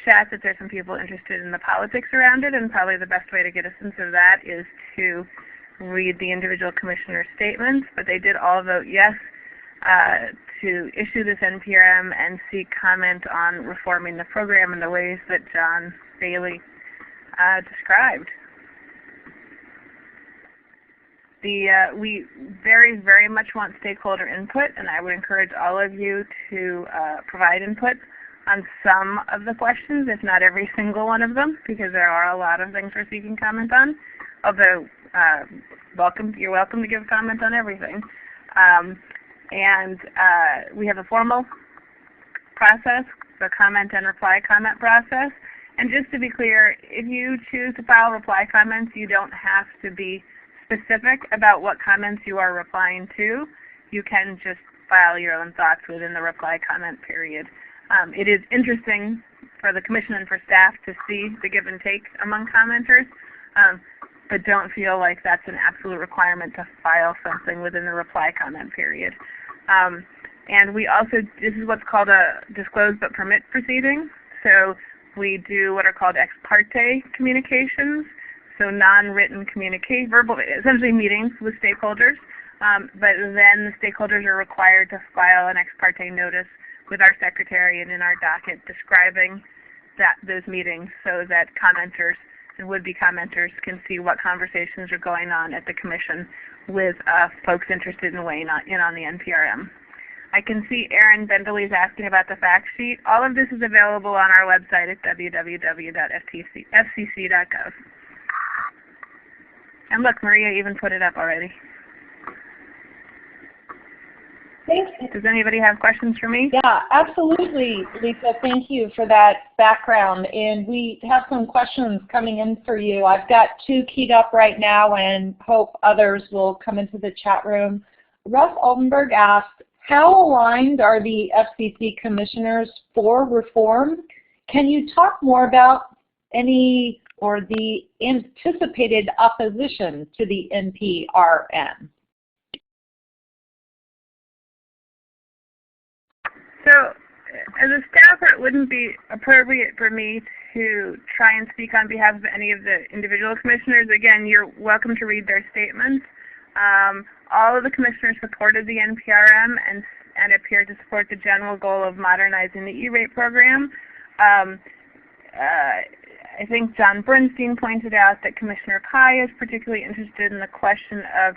chat that there's some people interested in the politics around it, and probably the best way to get a sense of that is to read the individual commissioner statements. But they did all vote yes to issue this NPRM and seek comment on reforming the program in the ways that John Bailey described. We very, very much want stakeholder input, and I would encourage all of you to provide input on some of the questions, if not every single one of them, because there are a lot of things we're seeking comment on. Although you're welcome to give comment on everything. We have a formal process, the comment and reply comment process. And just to be clear, if you choose to file reply comments, you don't have to be specific about what comments you are replying to. You can just file your own thoughts within the reply comment period. It is interesting for the commission and for staff to see the give and take among commenters, but don't feel like that's an absolute requirement to file something within the reply comment period. And we also, this is what's called a disclose but permit proceeding. So we do what are called ex parte communications, so non-written verbal, essentially meetings with stakeholders. But then the stakeholders are required to file an ex parte notice with our secretary and in our docket describing those meetings, so that commenters and would-be commenters can see what conversations are going on at the commission with folks interested in weighing in on the NPRM. I can see Erin Bendeley is asking about the fact sheet. All of this is available on our website at www.fcc.gov. And look, Maria even put it up already. Thanks. Does anybody have questions for me? Yeah, absolutely, Lisa. Thank you for that background. And we have some questions coming in for you. I've got 2 keyed up right now and hope others will come into the chat room. Russ Altenberg asked, how aligned are the FCC commissioners for reform? Can you talk more about any or the anticipated opposition to the NPRM? So, as a staffer, it wouldn't be appropriate for me to try and speak on behalf of any of the individual commissioners. Again, you're welcome to read their statements. All of the commissioners supported the NPRM and appeared to support the general goal of modernizing the E-rate program. I think John Bernstein pointed out that Commissioner Pai is particularly interested in the question of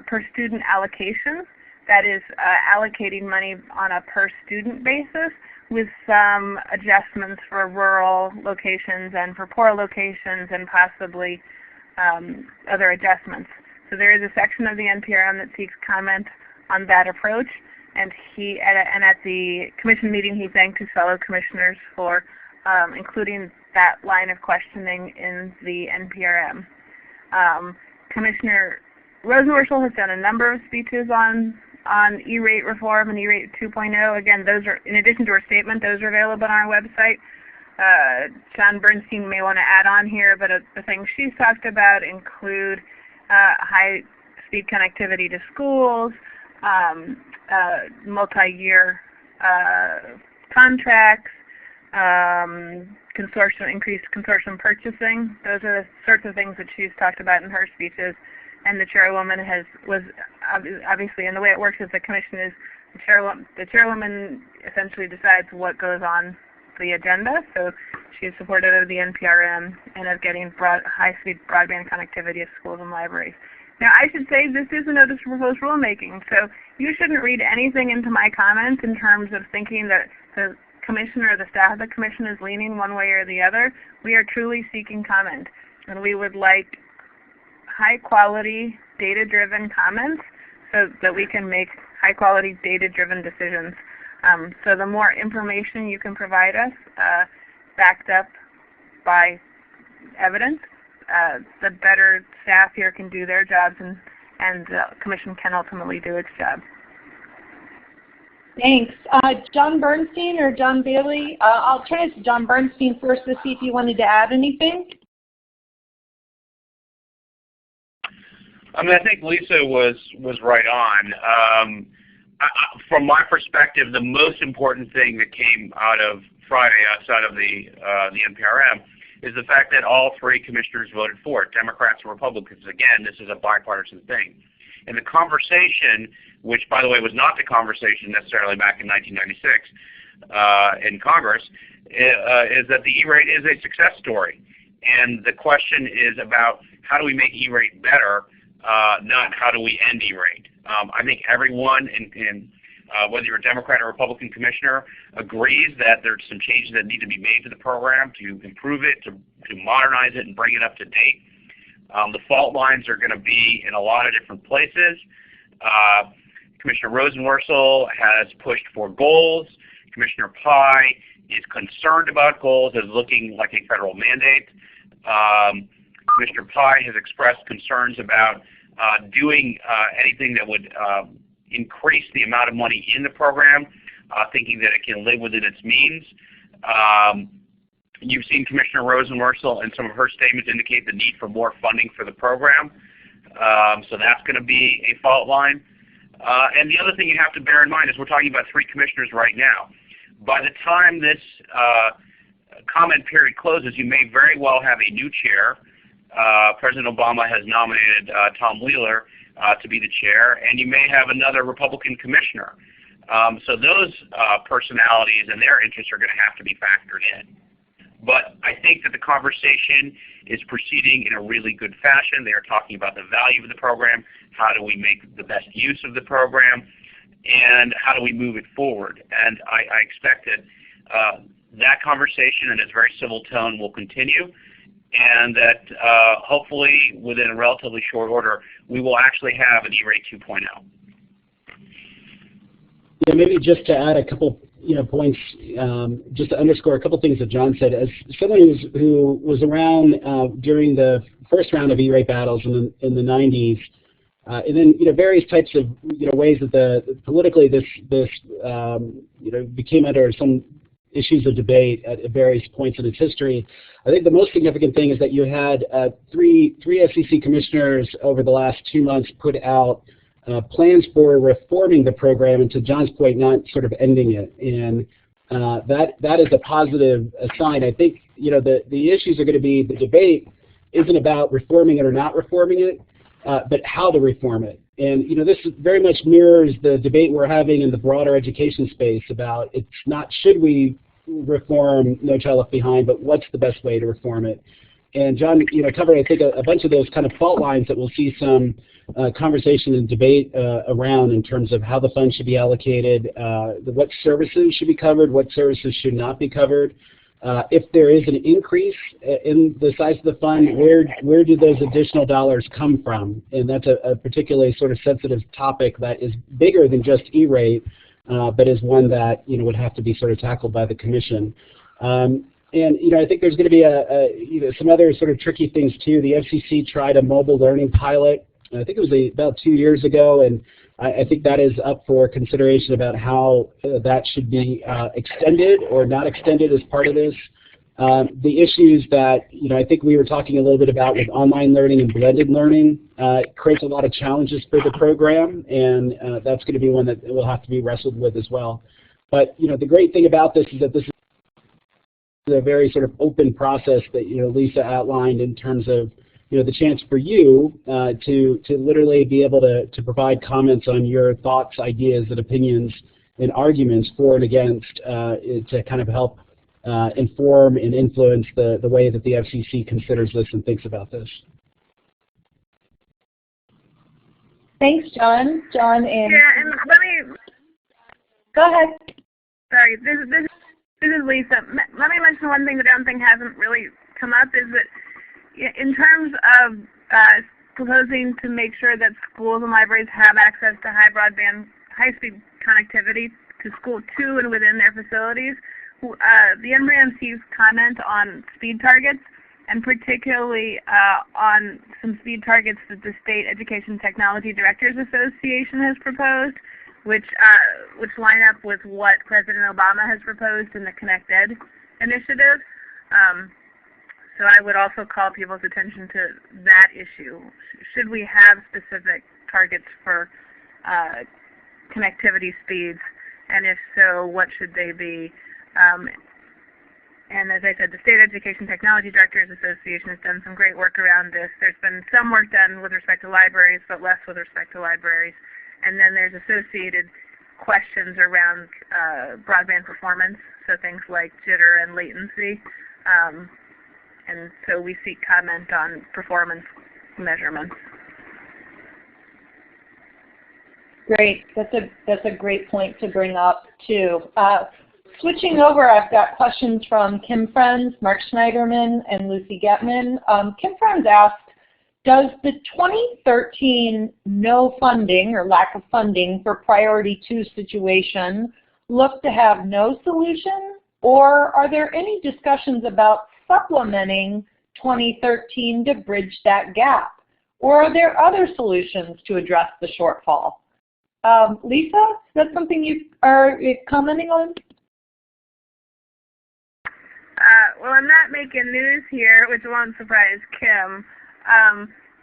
per student allocation. That is allocating money on a per student basis with some adjustments for rural locations and for poor locations and possibly other adjustments. So there is a section of the NPRM that seeks comment on that approach, and at the commission meeting he thanked his fellow commissioners for including that line of questioning in the NPRM. Commissioner Rosenworcel has done a number of speeches on E-rate reform and E-rate 2.0. Again, those are, in addition to her statement, those are available on our website. John Bernstein may want to add on here, but the things she's talked about include high-speed connectivity to schools, multi-year contracts, increased consortium purchasing. Those are the sorts of things that she's talked about in her speeches. And the chairwoman was obviously, and the way it works is the commission is the chairwoman essentially decides what goes on the agenda. So she is supportive of the NPRM and of getting high-speed broadband connectivity at schools and libraries. Now, I should say this is a notice of proposed rulemaking, so you shouldn't read anything into my comments in terms of thinking that the commission or the staff of the commission is leaning one way or the other. We are truly seeking comment, and we would like high-quality, data-driven comments so that we can make high-quality, data-driven decisions. So the more information you can provide us, backed up by evidence, the better staff here can do their jobs, and the commission can ultimately do its job. Thanks. John Bernstein or John Bailey? I'll turn it to John Bernstein first to see if you wanted to add anything. I mean, I think Lisa was right on. From my perspective, the most important thing that came out of Friday, outside of the NPRM, is the fact that all three commissioners voted for it, Democrats and Republicans. Again, this is a bipartisan thing. And the conversation, which by the way was not the conversation necessarily back in 1996 in Congress, is that the E-rate is a success story. And the question is about how do we make E-rate better, not how do we end E-rate. I think everyone, whether you're a Democrat or Republican commissioner, agrees that there's some changes that need to be made to the program to improve it, to modernize it and bring it up to date. The fault lines are going to be in a lot of different places. Commissioner Rosenworcel has pushed for goals. Commissioner Pai is concerned about goals as looking like a federal mandate. Commissioner Pai has expressed concerns about doing anything that would increase the amount of money in the program, thinking that it can live within its means. You've seen Commissioner Rosenworcel and some of her statements indicate the need for more funding for the program. So that's going to be a fault line. And the other thing you have to bear in mind is we're talking about three commissioners right now. By the time this comment period closes, you may very well have a new chair. President Obama has nominated Tom Wheeler to be the chair, and you may have another Republican commissioner. So those personalities and their interests are going to have to be factored in. But I think that the conversation is proceeding in a really good fashion. They are talking about the value of the program, how do we make the best use of the program, and how do we move it forward. And I expect that that conversation in its very civil tone will continue, and that hopefully within a relatively short order we will actually have an E-rate 2.0. Yeah, maybe just to add a couple points, just to underscore a couple things that John said. As someone who was around during the first round of E-rate battles in the 90s, and then various types of ways that politically this became under some issues of debate at various points in its history. I think the most significant thing is that you had three FCC commissioners over the last 2 months put out plans for reforming the program, and to John's point, not sort of ending it. And that is a positive sign. I think the issues are going to be, the debate isn't about reforming it or not reforming it, but how to reform it. And this very much mirrors the debate we're having in the broader education space about, it's not should we reform No Child Left Behind, but what's the best way to reform it. And John covered, I think, a bunch of those kind of fault lines that we'll see some conversation and debate around in terms of how the funds should be allocated, what services should be covered, what services should not be covered. if there is an increase in the size of the fund, where do those additional dollars come from? And that's a particularly sort of sensitive topic that is bigger than just E-rate, but is one that would have to be sort of tackled by the Commission. And I think there's going to be some other sort of tricky things too. The FCC tried a mobile learning pilot. I think it was about 2 years ago, and I think that is up for consideration about how that should be extended or not extended as part of this. The issues that I think we were talking a little bit about with online learning and blended learning creates a lot of challenges for the program, and that's going to be one that will have to be wrestled with as well. But the great thing about this is that this is a very sort of open process that Lisa outlined in terms of the chance for you to literally be able to provide comments on your thoughts, ideas, and opinions and arguments for and against to kind of help inform and influence the way that the FCC considers this and thinks about this. Thanks, John. John and yeah, and let me go ahead. Sorry, this is Lisa. Let me mention one thing that I don't think hasn't really come up is that in terms of proposing to make sure that schools and libraries have access to high-speed connectivity to and within their facilities, the Nprm seeks comment on speed targets, and particularly on some speed targets that the State Education Technology Directors Association has proposed, which line up with what President Obama has proposed in the Connect Ed initiative. So I would also call people's attention to that issue. Should we have specific targets for connectivity speeds, and if so, what should they be? And as I said, the State Education Technology Directors Association has done some great work around this. There's been some work done with respect to libraries, but less with respect to libraries. And then there's associated questions around broadband performance, so things like jitter and latency. And so we seek comment on performance measurements. Great. That's a great point to bring up too. Switching over, I've got questions from Kim Friends, Mark Schneiderman, and Lucy Getman. Kim Friends asked, does the 2013 no funding or lack of funding for Priority 2 situation look to have no solution, or are there any discussions about supplementing 2013 to bridge that gap? Or are there other solutions to address the shortfall? Lisa, is that something you are commenting on? Well, I'm not making news here, which won't surprise Kim.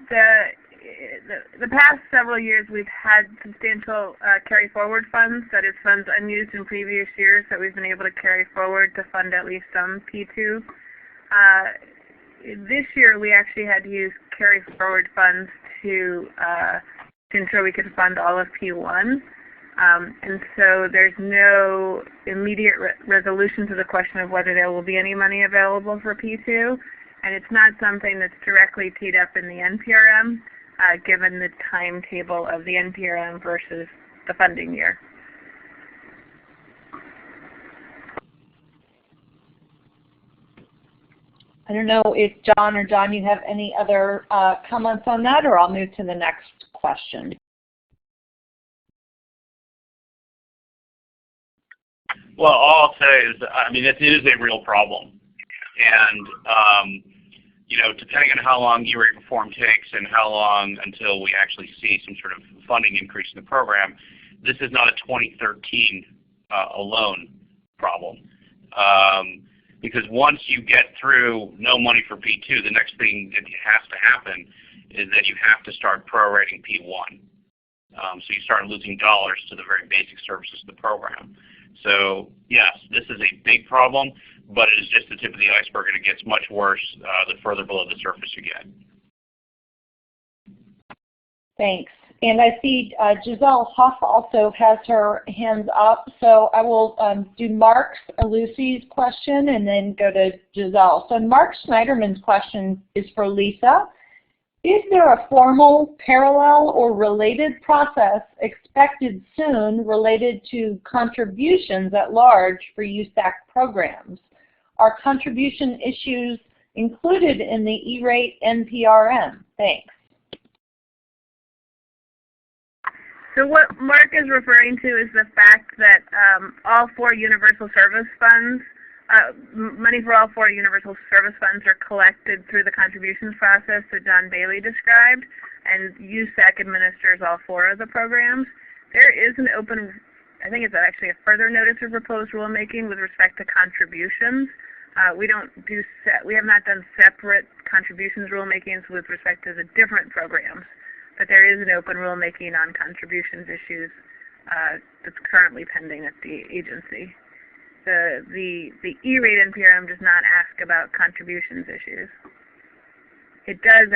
The past several years we've had substantial carry forward funds, that is funds unused in previous years that we've been able to carry forward to fund at least some P2. This year we actually had to use carry forward funds to ensure we could fund all of P1. And so there's no immediate resolution to the question of whether there will be any money available for P2. And it's not something that's directly teed up in the Nprm, given the timetable of the Nprm versus the funding year. I don't know if John or John, you have any other comments on that, or I'll move to the next question. Well, all I'll say is, I mean, it is a real problem. And, depending on how long E-rate reform takes and how long until we actually see some sort of funding increase in the program, this is not a 2013 alone problem. Because once you get through no money for P2, the next thing that has to happen is that you have to start prorating P1. So you start losing dollars to the very basic services of the program. So yes, this is a big problem, but it is just the tip of the iceberg, and it gets much worse the further below the surface you get. Thanks. And I see Giselle Huff also has her hands up, so I will do Mark's, Lucy's question, and then go to Giselle. So Mark Schneiderman's question is for Lisa. Is there a formal, parallel, or related process expected soon related to contributions at large for USAC programs? Are contribution issues included in the E-rate NPRM? Thanks. So what Mark is referring to is the fact that all 4 universal service funds, money for all 4 universal service funds are collected through the contributions process that John Bailey described, and USAC administers all 4 of the programs. There is an open, I think it's actually a further notice of proposed rulemaking with respect to contributions. We have not done separate contributions rulemakings with respect to the different programs, but there is an open rulemaking on contributions issues that's currently pending at the agency. The E-rate NPRM does not ask about contributions issues. It does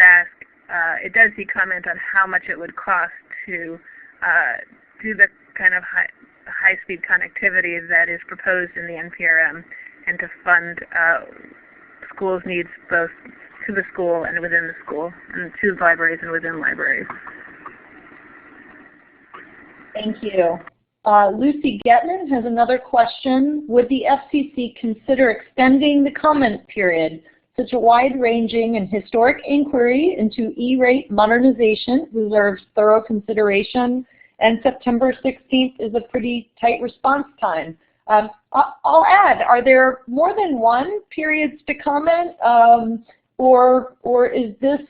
see comment on how much it would cost to do the kind of high-speed connectivity that is proposed in the NPRM, and to fund schools' needs both to the school and within the school, and to libraries and within libraries. Thank you. Lucy Getman has another question. Would the FCC consider extending the comment period? Such a wide-ranging and historic inquiry into E-rate modernization deserves thorough consideration, and September 16th is a pretty tight response time. I'll add, are there more than one periods to comment, or is this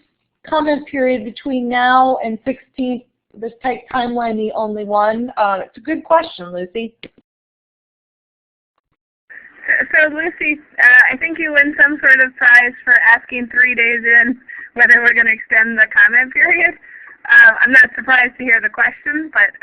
comment period between now and 16th, this tight timeline, the only one? It's a good question, Lucy. So Lucy, I think you win some sort of prize for asking 3 days in whether we're going to extend the comment period. I'm not surprised to hear the question, but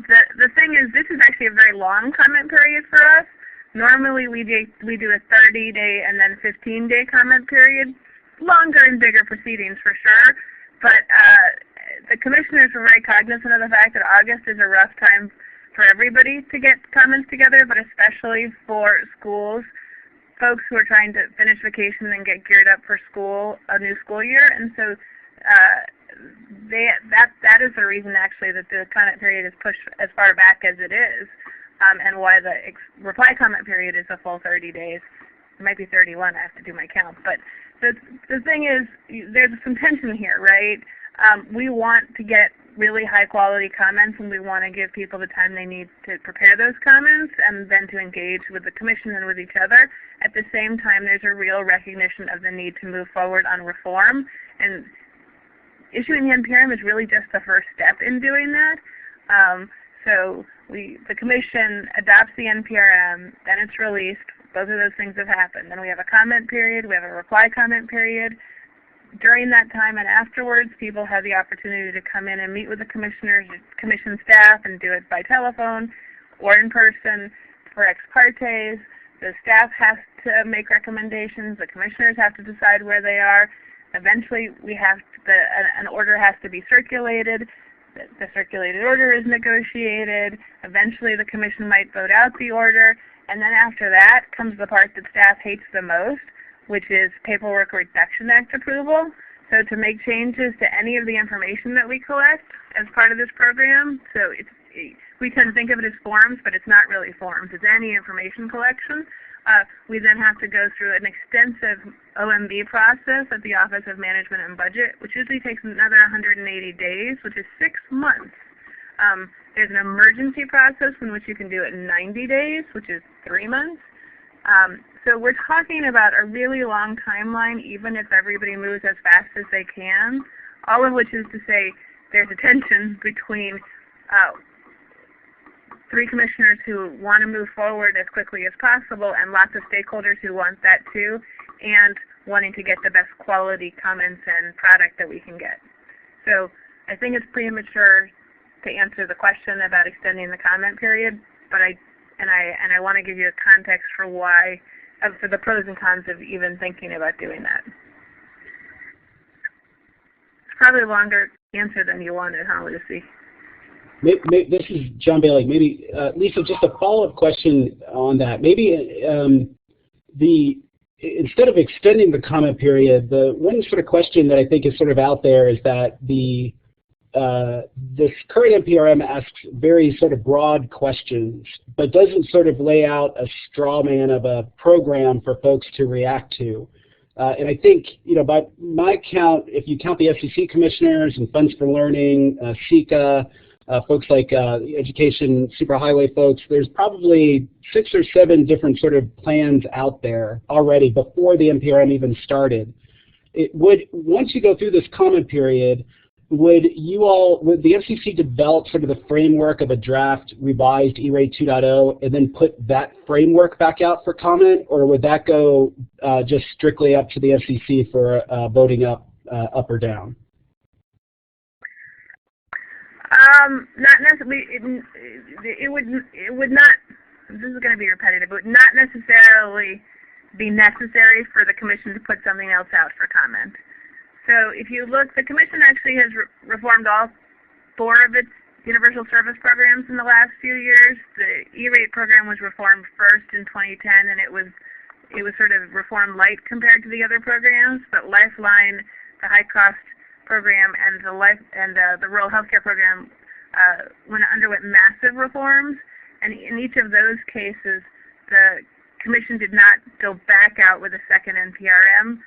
the thing is, this is actually a very long comment period for us. Normally we do a 30-day and then 15-day comment period, longer and bigger proceedings for sure, but the commissioners were very cognizant of the fact that August is a rough time for everybody to get comments together, but especially for schools, folks who are trying to finish vacation and get geared up for school, a new school year, and so that is the reason actually that the comment period is pushed as far back as it is, and why the reply comment period is a full 30 days. It might be 31, I have to do my count, but the thing is, there's some tension here, right? We want to get really high quality comments, and we want to give people the time they need to prepare those comments and then to engage with the commission and with each other. At the same time, there's a real recognition of the need to move forward on reform, and issuing the NPRM is really just the first step in doing that. So the commission adopts the NPRM, then it's released. Both of those things have happened. Then we have a comment period, we have a reply comment period. During that time and afterwards, people have the opportunity to come in and meet with the commissioners, commission staff, and do it by telephone or in person for ex partes. The staff has to make recommendations. The commissioners have to decide where they are. Eventually, an order has to be circulated. The circulated order is negotiated. Eventually, the commission might vote out the order. And then after that comes the part that staff hates the most, which is Paperwork Reduction Act approval. So to make changes to any of the information that we collect as part of this program, so we tend to think of it as forms, but it's not really forms. It's any information collection. We then have to go through an extensive OMB process at the Office of Management and Budget, which usually takes another 180 days, which is 6 months. There's an emergency process in which you can do it in 90 days, which is 3 months. So we're talking about a really long timeline, even if everybody moves as fast as they can, all of which is to say there's a tension between 3 commissioners who want to move forward as quickly as possible and lots of stakeholders who want that too, and wanting to get the best quality comments and product that we can get. So I think it's premature to answer the question about extending the comment period, but I want to give you a context for why, for the pros and cons of even thinking about doing that. It's probably a longer answer than you wanted, huh, Lucy? This is John Bailey. Maybe, Lisa, just a follow-up question on that. Maybe instead of extending the comment period, the one sort of question that I think is sort of out there is that the this current NPRM asks very sort of broad questions, but doesn't sort of lay out a straw man of a program for folks to react to. And I think, by my count, if you count the FCC commissioners and Funds for Learning, SECA, folks like education superhighway folks, there's probably 6 or 7 different sort of plans out there already before the NPRM even started. Once you go through this comment period, would the FCC develop sort of the framework of a draft revised E-rate 2.0 and then put that framework back out for comment, or would that go just strictly up to the FCC for voting up or down? Not necessarily. It would not. This is going to be repetitive. It would not necessarily be necessary for the Commission to put something else out for comment. So if you look, the Commission actually has reformed all 4 of its universal service programs in the last few years. The E-rate program was reformed first in 2010, and it was sort of reformed light compared to the other programs. But Lifeline, the high-cost program, and the rural healthcare program underwent massive reforms. And in each of those cases, the Commission did not go back out with a second NPRM.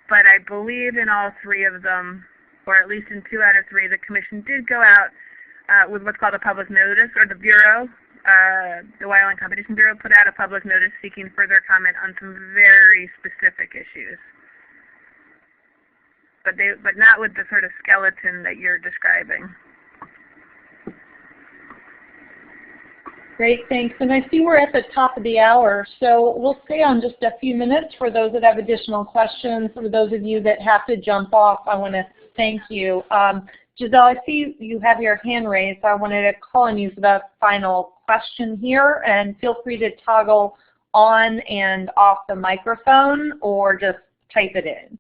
But I believe in all 3 of them, or at least in 2 out of 3, the Commission did go out with what's called a public notice, or the Bureau, the Wyoming Competition Bureau, put out a public notice seeking further comment on some very specific issues. But not with the sort of skeleton that you're describing. Great, thanks. And I see we're at the top of the hour, so we'll stay on just a few minutes for those that have additional questions. For those of you that have to jump off, I want to thank you. Giselle, I see you have your hand raised. I wanted to call on you for the final question here, and feel free to toggle on and off the microphone or just type it in.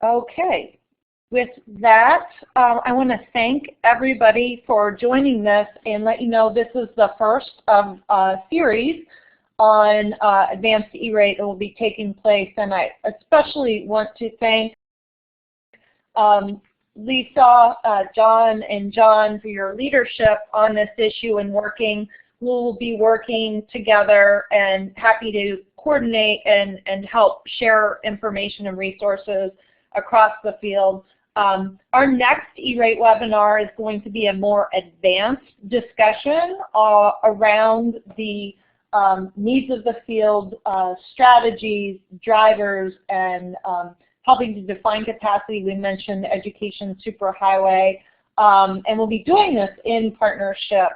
Okay, with that, I want to thank everybody for joining this and let you know this is the first of a series on advanced E-rate that will be taking place. And I especially want to thank Lisa, John, and John for your leadership on this issue and working. We'll be working together and happy to coordinate and help share information and resources across the field. Our next E-rate webinar is going to be a more advanced discussion around the needs of the field, strategies, drivers, and helping to define capacity. We mentioned education superhighway, and we'll be doing this in partnership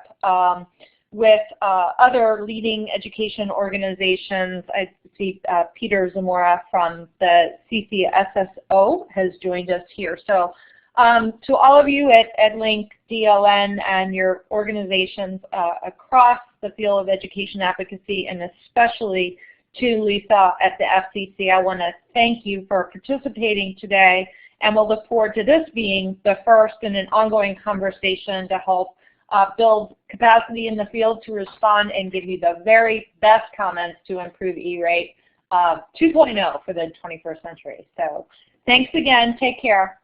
with other leading education organizations. I see Peter Zamora from the CCSSO has joined us here. So to all of you at ed-linc, DLN, and your organizations across the field of education advocacy, and especially to Lisa at the FCC, I want to thank you for participating today, and we'll look forward to this being the first in an ongoing conversation to help build capacity in the field to respond and give you the very best comments to improve E-rate 2.0 for the 21st century. So thanks again. Take care.